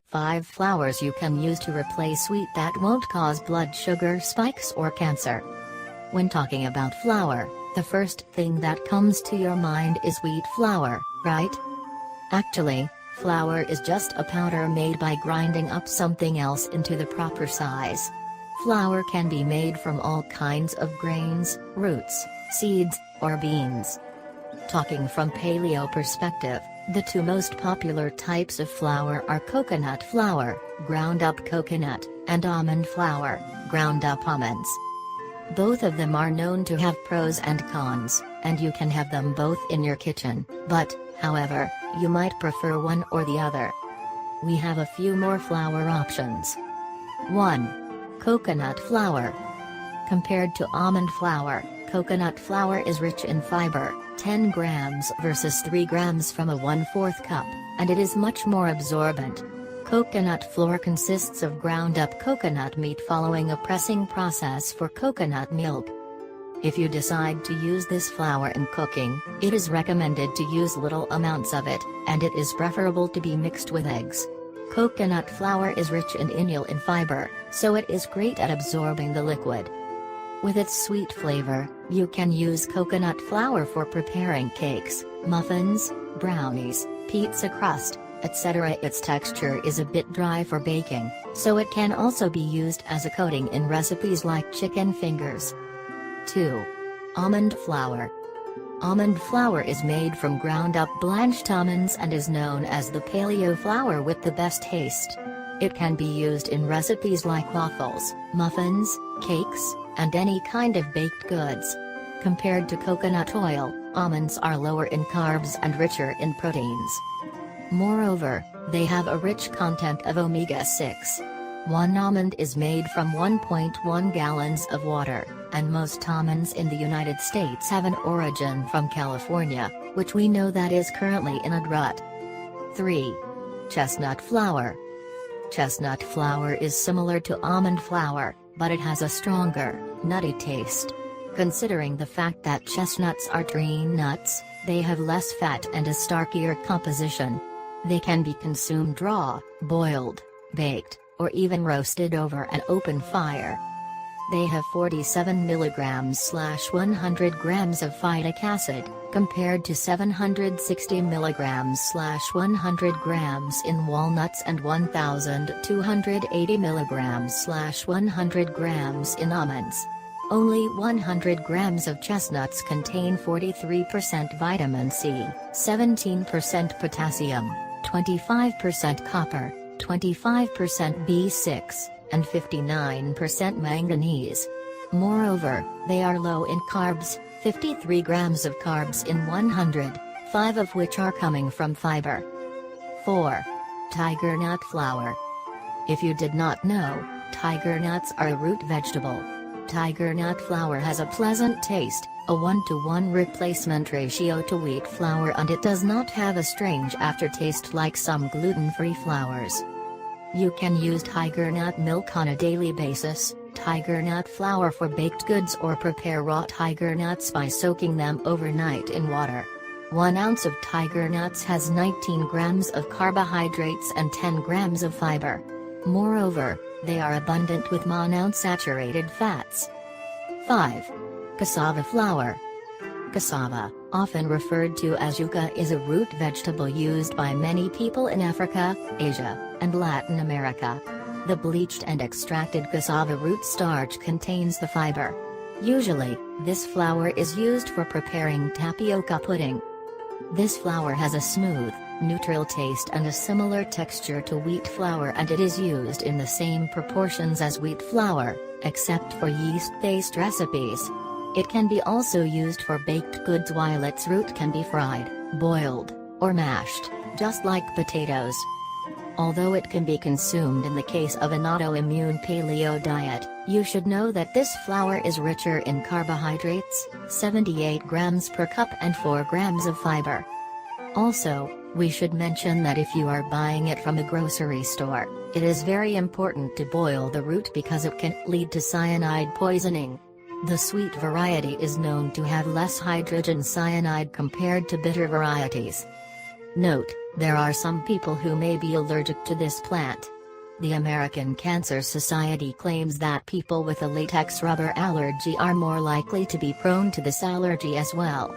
Five flours you can use to replace wheat that won't cause blood sugar spikes or cancer. When talking about flour, the first thing that comes to your mind is wheat flour, right? Actually, flour is just a powder made by grinding up something else into the proper size. Flour can be made from all kinds of grains, roots, seeds, or beans. Talking from paleo perspective, the two most popular types of flour are coconut flour, ground up coconut, and almond flour, ground up almonds. Both of them are known to have pros and cons, and you can have them both in your kitchen, but, however, you might prefer one or the other. We have a few more flour options. 1. Coconut flour. Compared to almond flour, coconut flour is rich in fiber, 10 grams versus 3 grams from a 1/4 cup, and it is much more absorbent. Coconut flour consists of ground up coconut meat following a pressing process for coconut milk. If you decide to use this flour in cooking, it is recommended to use little amounts of it, and it is preferable to be mixed with eggs. Coconut flour is rich in inulin and fiber, so it is great at absorbing the liquid. With its sweet flavor, you can use coconut flour for preparing cakes, muffins, brownies, pizza crust, etc. Its texture is a bit dry for baking, so it can also be used as a coating in recipes like chicken fingers. 2. Almond flour. Almond flour is made from ground-up blanched almonds and is known as the paleo flour with the best taste. It can be used in recipes like waffles, muffins, cakes, and any kind of baked goods. Compared to coconut oil, almonds are lower in carbs and richer in proteins. Moreover, they have a rich content of omega-6. One almond is made from 1.1 gallons of water, and most almonds in the United States have an origin from California, which we know that is currently in a drought. 3. Chestnut flour. Chestnut flour is similar to almond flour, but it has a stronger, nutty taste. Considering the fact that chestnuts are tree nuts, they have less fat and a starkier composition. They can be consumed raw, boiled, baked, or even roasted over an open fire. They have 47 mg/100 grams of phytic acid, compared to 760 mg/100 grams in walnuts and 1,280 mg/100 grams in almonds. Only 100 grams of chestnuts contain 43% vitamin C, 17% potassium, 25% copper, 25% B6, and 59% manganese. Moreover, they are low in carbs, 53 grams of carbs in 100, 5 of which are coming from fiber. 4. Tiger nut flour. If you did not know, tiger nuts are a root vegetable. Tiger nut flour has a pleasant taste, a 1-to-1 replacement ratio to wheat flour, and it does not have a strange aftertaste like some gluten-free flours. You can use tiger nut milk on a daily basis, tiger nut flour for baked goods, or prepare raw tiger nuts by soaking them overnight in water. 1 ounce of tiger nuts has 19 grams of carbohydrates and 10 grams of fiber. Moreover, they are abundant with monounsaturated fats. 5. Cassava flour. Cassava, often referred to as yuca, is a root vegetable used by many people in Africa, Asia, and Latin America. The bleached and extracted cassava root starch contains the fiber. Usually, this flour is used for preparing tapioca pudding. This flour has a smooth, neutral taste and a similar texture to wheat flour, and it is used in the same proportions as wheat flour, except for yeast-based recipes. It can be also used for baked goods, while its root can be fried, boiled, or mashed, just like potatoes. Although it can be consumed in the case of an autoimmune paleo diet, you should know that this flour is richer in carbohydrates, 78 grams per cup, and 4 grams of fiber. Also, We should mention that if you are buying it from a grocery store, it is very important to boil the root because it can lead to cyanide poisoning. The sweet variety is known to have less hydrogen cyanide compared to bitter varieties. Note, there are some people who may be allergic to this plant. The American Cancer Society claims that people with a latex rubber allergy are more likely to be prone to this allergy as well.